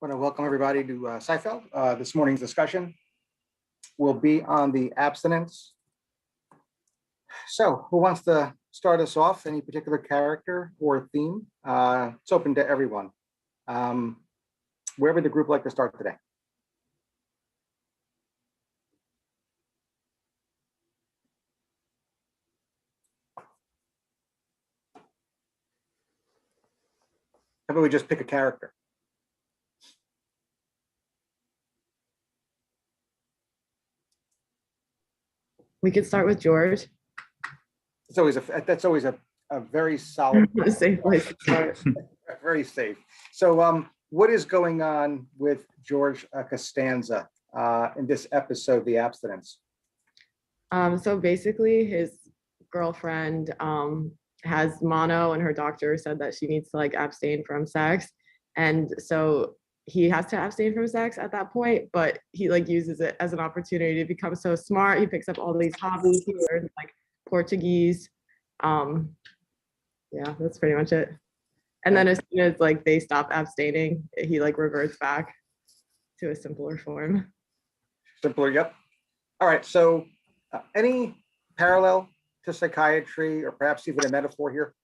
Want to welcome everybody to Seinfeld. This morning's discussion will be on the abstinence. So who wants to start us off? Any particular character or theme? It's open to everyone. Wherever the group like to start today. How about we just pick a character? We could start with George. That's always a very solid, A safe place to start. very safe. So what is going on with George Costanza in this episode, The Abstinence? So basically his girlfriend has mono and her doctor said that she needs to abstain from sex. And so he has to abstain from sex at that point, but he uses it as an opportunity to become so smart. He picks up all these hobbies. He learns Portuguese. Yeah, that's pretty much it. And then as soon as they stop abstaining, he reverts back to a simpler form. Simpler, yep. All right, so any parallel to psychiatry or perhaps even a metaphor here?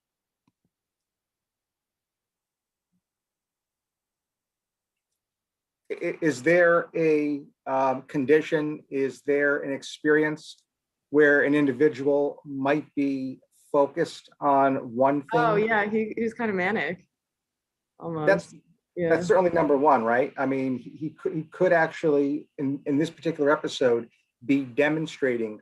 Is there a condition, is there an experience where an individual might be focused on one thing? Oh yeah, he's kind of manic. Almost. That's certainly number one, right? I mean, he could actually, in this particular episode, be demonstrating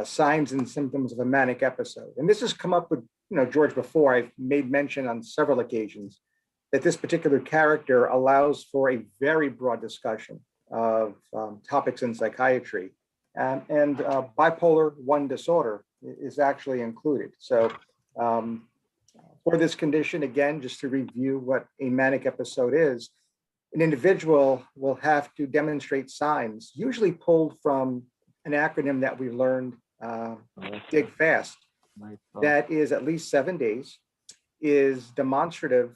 signs and symptoms of a manic episode. And this has come up with, George before. I've made mention on several occasions that this particular character allows for a very broad discussion of topics in psychiatry. And bipolar 1 disorder is actually included. So for this condition, again, just to review what a manic episode is, an individual will have to demonstrate signs, usually pulled from an acronym that we learned, dig fast, that is at least 7 days, is demonstrative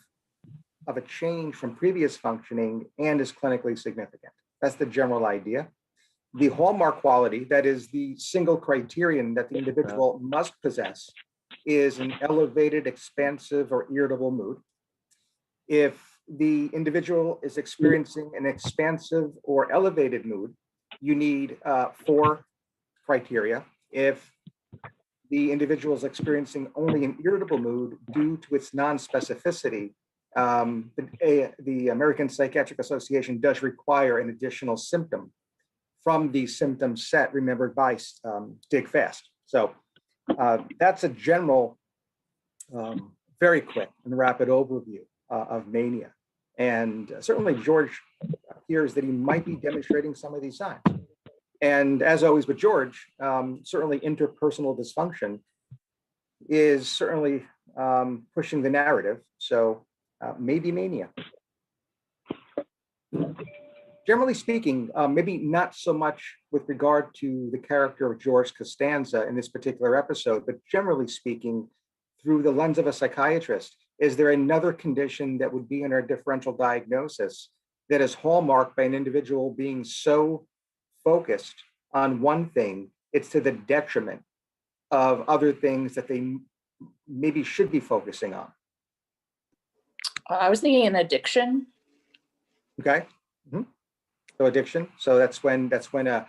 of a change from previous functioning and is clinically significant. That's the general idea. The hallmark quality, that is the single criterion that the individual must possess, is an elevated, expansive, or irritable mood. If the individual is experiencing an expansive or elevated mood, you need 4 criteria. If the individual is experiencing only an irritable mood due to its non-specificity, the American Psychiatric Association does require an additional symptom from the symptom set remembered by Dig Fast. So that's a general, very quick and rapid overview of mania. And certainly George appears that he might be demonstrating some of these signs. And as always with George, certainly interpersonal dysfunction is certainly pushing the narrative. So maybe mania. Generally speaking, maybe not so much with regard to the character of George Costanza in this particular episode, but generally speaking, through the lens of a psychiatrist, is there another condition that would be in our differential diagnosis that is hallmarked by an individual being so focused on one thing, it's to the detriment of other things that they maybe should be focusing on? I was thinking an addiction. Okay. Mm-hmm. So addiction. So that's when a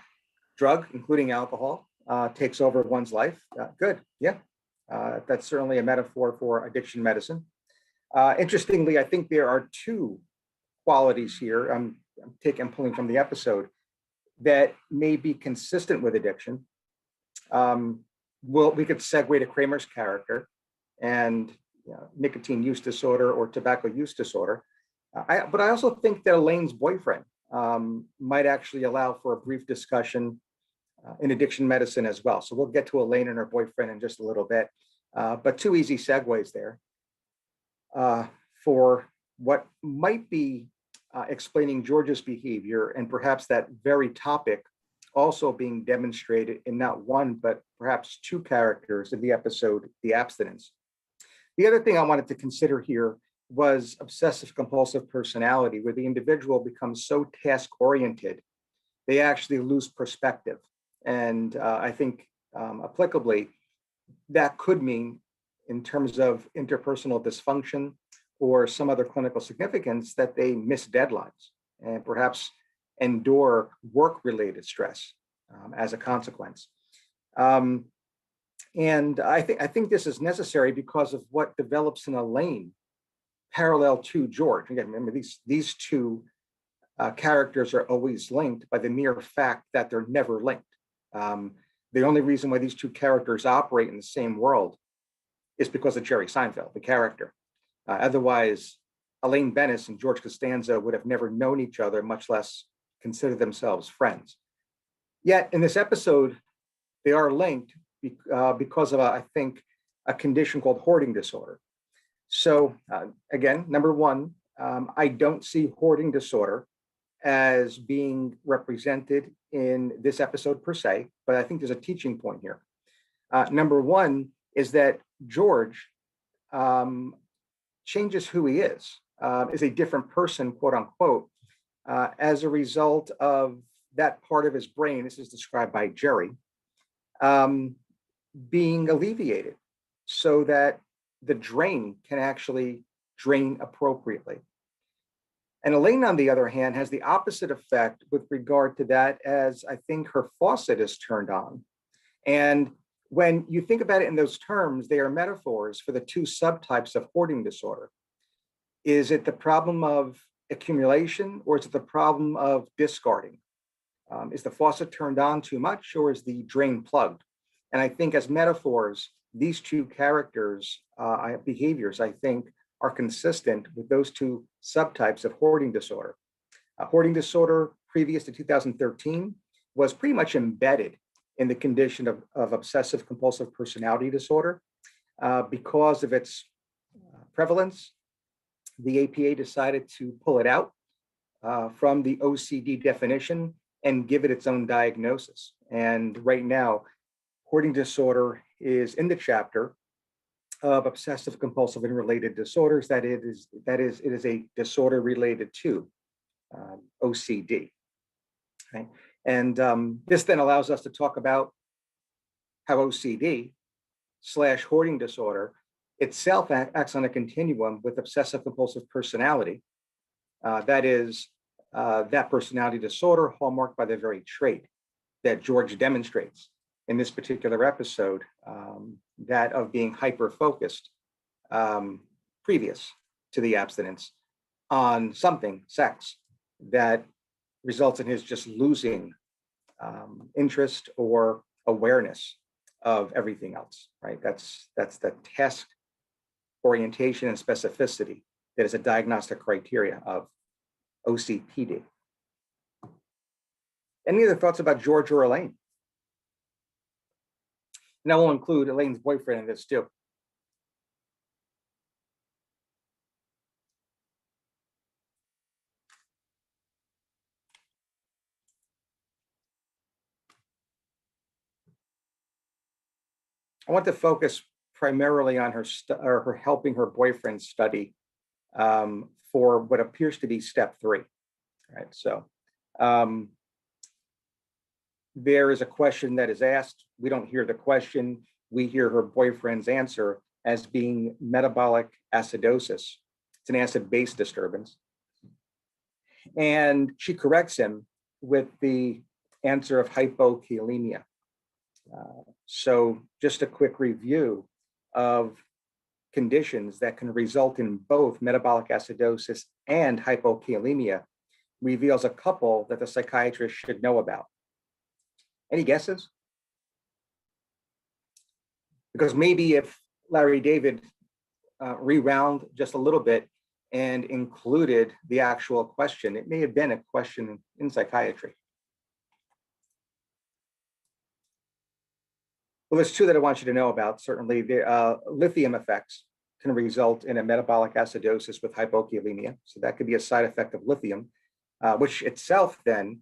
drug, including alcohol, takes over one's life. Good. Yeah. That's certainly a metaphor for addiction medicine. Interestingly, I think there are 2 qualities here I'm pulling from the episode that may be consistent with addiction. We could segue to Kramer's character and nicotine use disorder or tobacco use disorder. But I also think that Elaine's boyfriend might actually allow for a brief discussion in addiction medicine as well. So we'll get to Elaine and her boyfriend in just a little bit. But 2 easy segues there for what might be explaining George's behavior and perhaps that very topic also being demonstrated in not 1, but perhaps 2 characters in the episode, The Abstinence. The other thing I wanted to consider here was obsessive compulsive personality, where the individual becomes so task oriented, they actually lose perspective. And I think applicably, that could mean, in terms of interpersonal dysfunction or some other clinical significance, that they miss deadlines and perhaps endure work-related stress as a consequence. And I think this is necessary because of what develops in Elaine parallel to George. Again, remember, these two characters are always linked by the mere fact that they're never linked. The only reason why these two characters operate in the same world is because of Jerry Seinfeld, the character. Otherwise, Elaine Bennis and George Costanza would have never known each other, much less consider themselves friends. Yet in this episode, they are linked because of, I think, a condition called hoarding disorder. So again, number one, I don't see hoarding disorder as being represented in this episode per se, but I think there's a teaching point here. Number one is that George changes who he is a different person, quote unquote, as a result of that part of his brain, this is described by Jerry, being alleviated so that the drain can actually drain appropriately. And Elaine, on the other hand, has the opposite effect with regard to that, as I think her faucet is turned on. And when you think about it in those terms, they are metaphors for the two subtypes of hoarding disorder. Is it the problem of accumulation, or is it the problem of discarding? Is the faucet turned on too much, or is the drain plugged? And I think as metaphors, these two characters' behaviors, I think, are consistent with those two subtypes of hoarding disorder. Hoarding disorder, previous to 2013, was pretty much embedded in the condition of obsessive compulsive personality disorder. Because of its prevalence, the APA decided to pull it out from the OCD definition and give it its own diagnosis. And right now, hoarding disorder is in the chapter of obsessive compulsive and related disorders, that it is a disorder related to OCD. Right? And this then allows us to talk about how OCD / hoarding disorder itself acts on a continuum with obsessive compulsive personality. That is that personality disorder hallmarked by the very trait that George demonstrates in this particular episode, that of being hyper-focused previous to the abstinence on something, sex, that results in his just losing interest or awareness of everything else, right? That's the task orientation and specificity that is a diagnostic criteria of OCPD. Any other thoughts about George or Elaine? And I will include Elaine's boyfriend in this too. I want to focus primarily on her helping her boyfriend study for what appears to be step 3. Right. So there is a question that is asked. We don't hear the question. We hear her boyfriend's answer as being metabolic acidosis. It's an acid-base disturbance. And she corrects him with the answer of hypokalemia. So just a quick review of conditions that can result in both metabolic acidosis and hypokalemia reveals a couple that the psychiatrist should know about. Any guesses? Because maybe if Larry David rewound just a little bit and included the actual question, it may have been a question in psychiatry. Well, there's 2 that I want you to know about. Certainly, the lithium effects can result in a metabolic acidosis with hypokalemia. So that could be a side effect of lithium, which itself then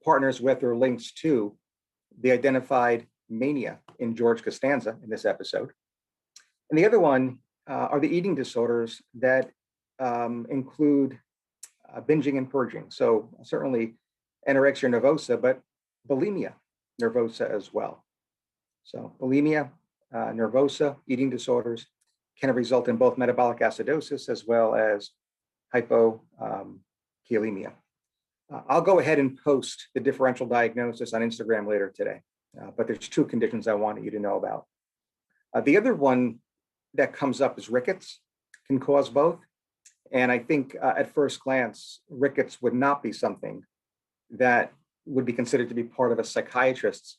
partners with or links to the identified mania in George Costanza in this episode. And the other one are the eating disorders that include binging and purging. So certainly anorexia nervosa, but bulimia nervosa as well. So bulimia, nervosa, eating disorders can result in both metabolic acidosis as well as hypokalemia. I'll go ahead and post the differential diagnosis on Instagram later today, but there's two conditions I wanted you to know about. The other one that comes up is rickets, can cause both. And I think at first glance, rickets would not be something that would be considered to be part of a psychiatrist's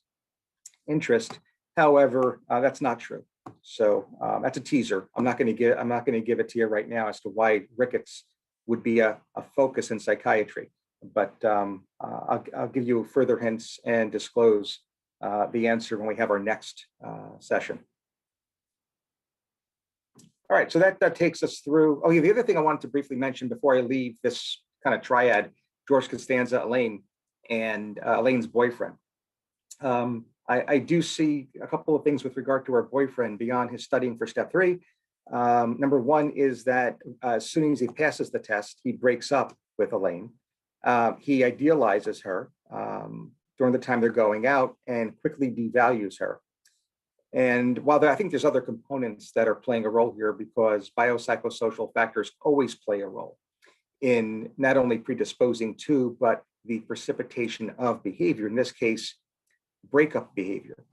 interest. However, that's not true. So that's a teaser. I'm not going to give it to you right now as to why rickets would be a focus in psychiatry. But I'll give you further hints and disclose the answer when we have our next session. All right, so that takes us through. Oh, yeah, the other thing I wanted to briefly mention before I leave this kind of triad, George Costanza, Elaine, and Elaine's boyfriend. I do see a couple of things with regard to her boyfriend beyond his studying for step 3. Number one is that as soon as he passes the test, he breaks up with Elaine. He idealizes her during the time they're going out and quickly devalues her. And while I think there's other components that are playing a role here, because biopsychosocial factors always play a role in not only predisposing to, but the precipitation of behavior, in this case, breakup behavior.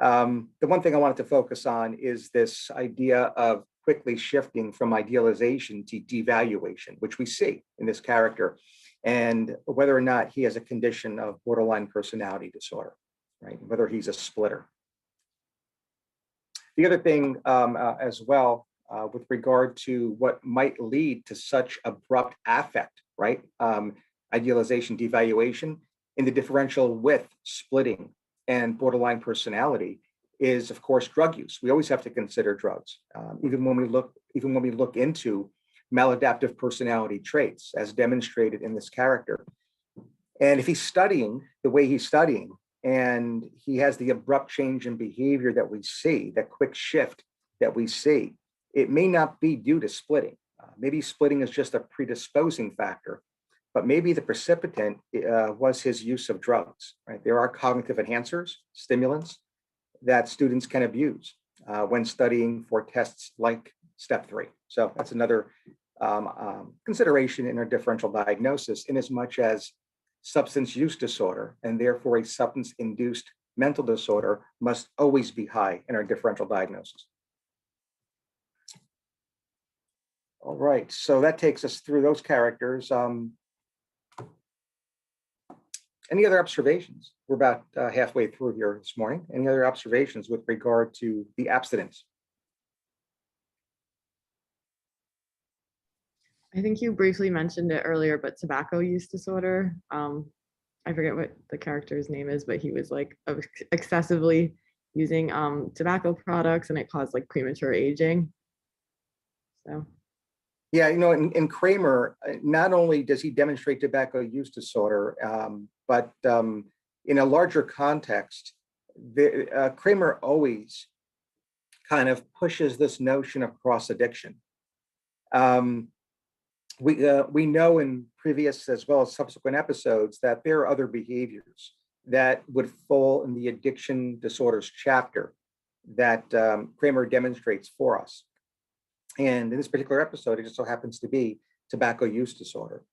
The one thing I wanted to focus on is this idea of quickly shifting from idealization to devaluation, which we see in this character, and whether or not he has a condition of borderline personality disorder, right? Whether he's a splitter. The other thing as well, with regard to what might lead to such abrupt affect, right? Idealization, devaluation, in the differential with splitting and borderline personality is, of course, drug use. We always have to consider drugs, even when we look into maladaptive personality traits, as demonstrated in this character. And if he's studying the way he's studying, and he has the abrupt change in behavior that we see, that quick shift that we see, it may not be due to splitting. Maybe splitting is just a predisposing factor, but maybe the precipitant was his use of drugs, right? There are cognitive enhancers, stimulants, that students can abuse when studying for tests like step 3. So that's another consideration in our differential diagnosis, in as much as substance use disorder, and therefore a substance-induced mental disorder, must always be high in our differential diagnosis. All right, so that takes us through those characters. Any other observations? We're about halfway through here this morning. Any other observations with regard to the abstinence? I think you briefly mentioned it earlier, but tobacco use disorder. I forget what the character's name is, but he was like excessively using tobacco products, and it caused like premature aging. So. Yeah, in Kramer, not only does he demonstrate tobacco use disorder, but in a larger context, Kramer always kind of pushes this notion of cross addiction. We know in previous as well as subsequent episodes that there are other behaviors that would fall in the addiction disorders chapter that Kramer demonstrates for us. And in this particular episode, it just so happens to be tobacco use disorder.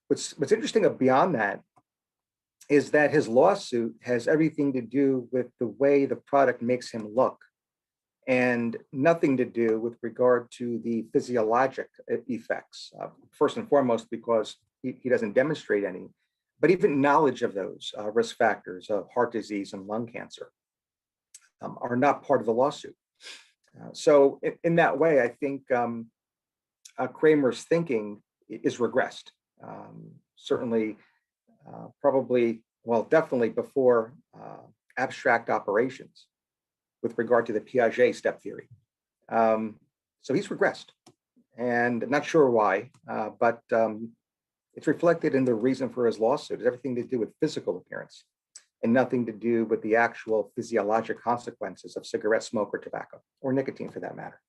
What's interesting beyond that is that his lawsuit has everything to do with the way the product makes him look, and nothing to do with regard to the physiologic effects. First and foremost, because he doesn't demonstrate any, but even knowledge of those risk factors of heart disease and lung cancer are not part of the lawsuit. So in that way, I think Kramer's thinking is regressed. Certainly, probably, well, definitely before abstract operations with regard to the Piaget step theory. So he's regressed, and I'm not sure why, but it's reflected in the reason for his lawsuit. It's everything to do with physical appearance and nothing to do with the actual physiologic consequences of cigarette smoke or tobacco, or nicotine for that matter.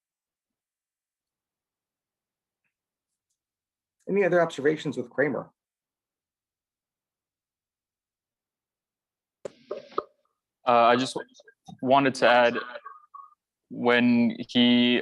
Any other observations with Kramer? I just wanted to add, when he,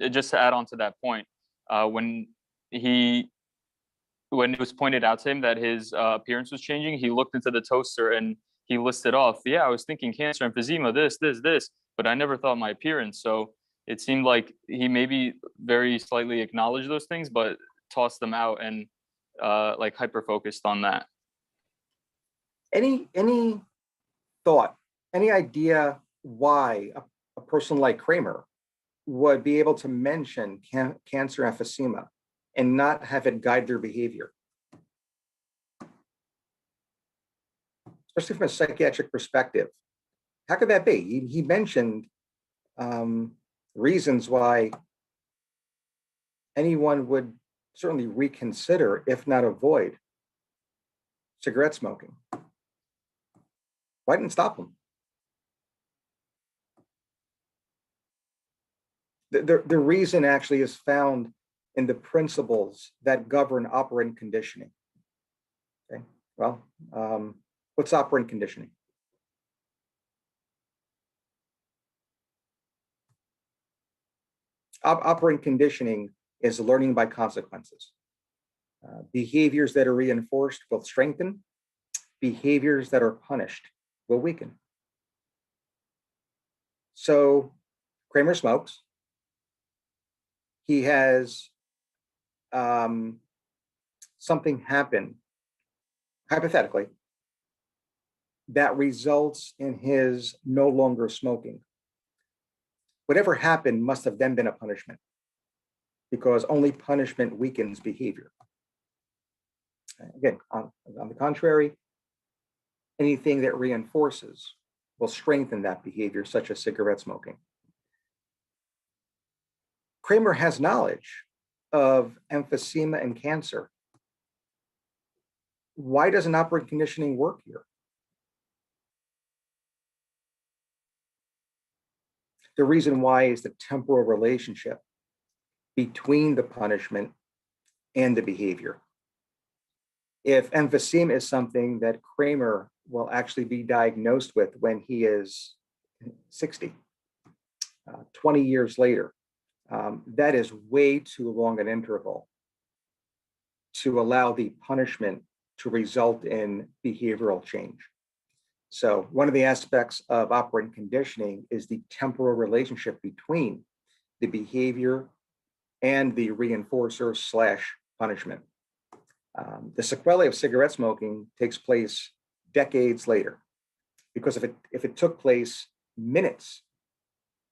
just to add on to that point, when it was pointed out to him that his appearance was changing, he looked into the toaster and he listed off, yeah, I was thinking cancer, emphysema, this, but I never thought my appearance. So it seemed like he maybe very slightly acknowledged those things, but tossed them out and like hyper focused on that. Any thought, any idea why a person like Kramer would be able to mention cancer, emphysema, and not have it guide their behavior? Especially from a psychiatric perspective. How could that be? He mentioned reasons why anyone would certainly reconsider, if not avoid, cigarette smoking. Why didn't it stop him? The reason actually is found in the principles that govern operant conditioning. Okay, well, what's operant conditioning? Operant conditioning is learning by consequences. Behaviors that are reinforced will strengthen. Behaviors that are punished will weaken. So Kramer smokes. He has something happen, hypothetically, that results in his no longer smoking. Whatever happened must have then been a punishment, because only punishment weakens behavior. Again, on the contrary, anything that reinforces will strengthen that behavior, such as cigarette smoking. Kramer has knowledge of emphysema and cancer. Why doesn't operant conditioning work here? The reason why is the temporal relationship between the punishment and the behavior. If emphysema is something that Kramer will actually be diagnosed with when he is 60, 20 years later, that is way too long an interval to allow the punishment to result in behavioral change. So one of the aspects of operant conditioning is the temporal relationship between the behavior and the reinforcer / punishment. The sequelae of cigarette smoking takes place decades later, because if it took place minutes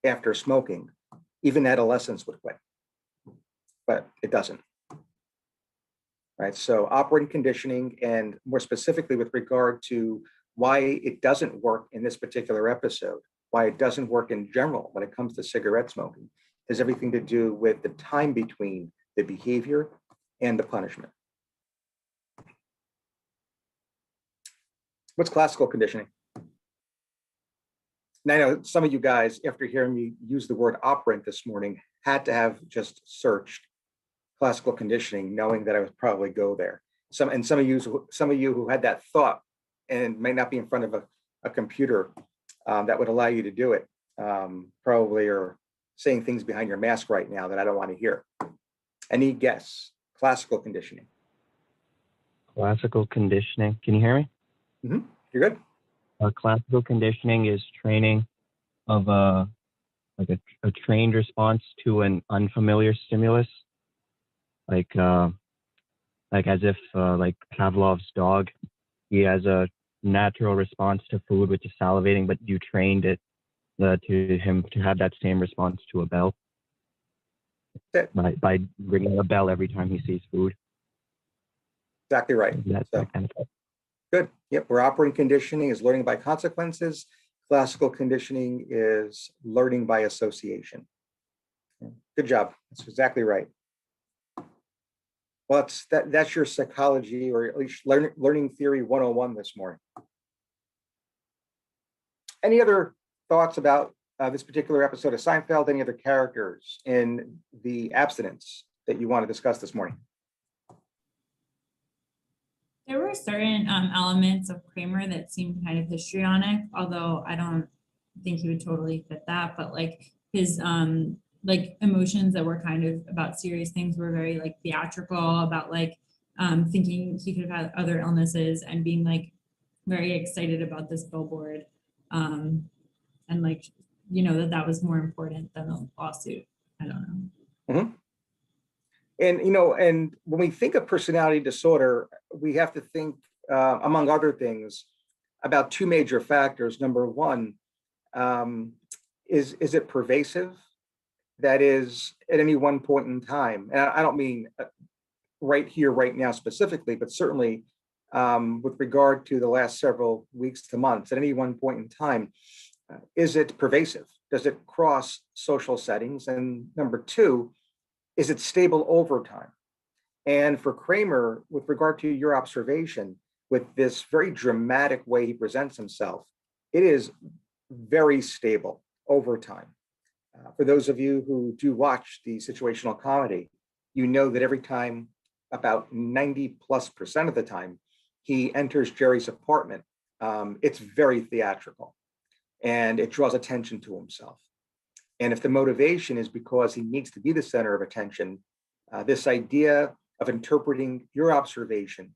after smoking, even adolescents would quit, but it doesn't. Right, so operant conditioning, and more specifically with regard to why it doesn't work in this particular episode, why it doesn't work in general when it comes to cigarette smoking, has everything to do with the time between the behavior and the punishment. What's classical conditioning? Now, I know some of you guys, after hearing me use the word operant this morning, had to have just searched classical conditioning, knowing that I would probably go there. Some of you who had that thought and may not be in front of a computer that would allow you to do it, probably are saying things behind your mask right now that I don't want to hear. Any guess? Classical conditioning. Classical conditioning. Can you hear me? Mm-hmm. You're good. Classical conditioning is training of a trained response to an unfamiliar stimulus, like as if like Pavlov's dog, he has a natural response to food, which is salivating, but you trained it to him to have that same response to a bell by ringing a bell every time he sees food. Exactly right. That kind of stuff. Good. Yep. Where operant conditioning is learning by consequences, classical conditioning is learning by association. Good job. That's exactly right. Well, that's your psychology, or at least learning theory 101 this morning. Any other thoughts about this particular episode of Seinfeld? Any other characters in the Abstinence that you want to discuss this morning? There were certain elements of Kramer that seemed kind of histrionic, although I don't think he would totally fit that, but like his like emotions that were kind of about serious things were very like theatrical, about like thinking he could have had other illnesses and being like very excited about this billboard. And like, you know, that was more important than the lawsuit. I don't know. Mhm. And, you know, and when we think of personality disorder, we have to think, among other things, about two major factors. Number one, is it pervasive? That is, at any one point in time, and I don't mean right here, right now specifically, but certainly with regard to the last several weeks to months, at any one point in time, is it pervasive? Does it cross social settings? And number two, is it stable over time? And for Kramer, with regard to your observation, with this very dramatic way he presents himself, it is very stable over time. For those of you who do watch the situational comedy, you know that every time, about 90+% of the time, he enters Jerry's apartment, it's very theatrical and it draws attention to himself. And if the motivation is because he needs to be the center of attention, this idea of interpreting your observation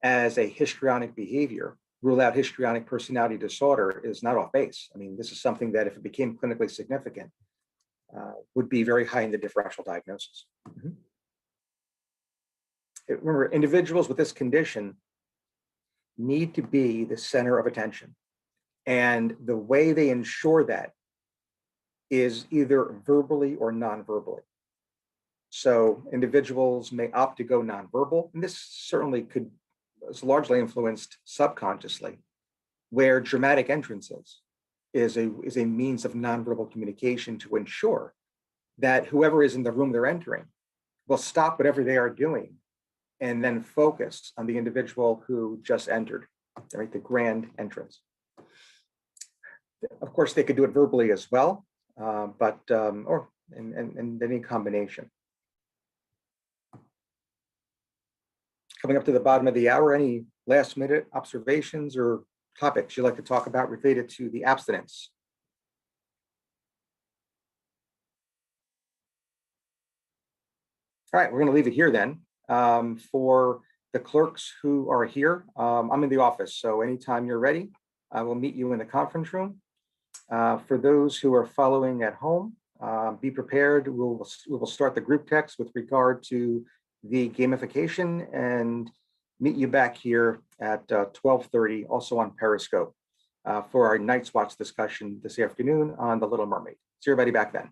as a histrionic behavior, rule out histrionic personality disorder, is not off base. I mean, this is something that if it became clinically significant, would be very high in the differential diagnosis. Mhm. Remember, individuals with this condition need to be the center of attention. And the way they ensure that is either verbally or non-verbally. So individuals may opt to go nonverbal, and this certainly is largely influenced subconsciously, where dramatic entrances is a means of nonverbal communication to ensure that whoever is in the room they're entering will stop whatever they are doing and then focus on the individual who just entered, right? The grand entrance. Of course, they could do it verbally as well, or in any combination. Coming up to the bottom of the hour, any last minute observations or topics you'd like to talk about related to the abstinence? All right, we're going to leave it here then. For the clerks who are here, I'm in the office, so anytime you're ready, I will meet you in the conference room. For those who are following at home, be prepared. We will start the group text with regard to the gamification and meet you back here at 12:30, also on Periscope, for our Night's Watch discussion this afternoon on The Little Mermaid. See everybody back then.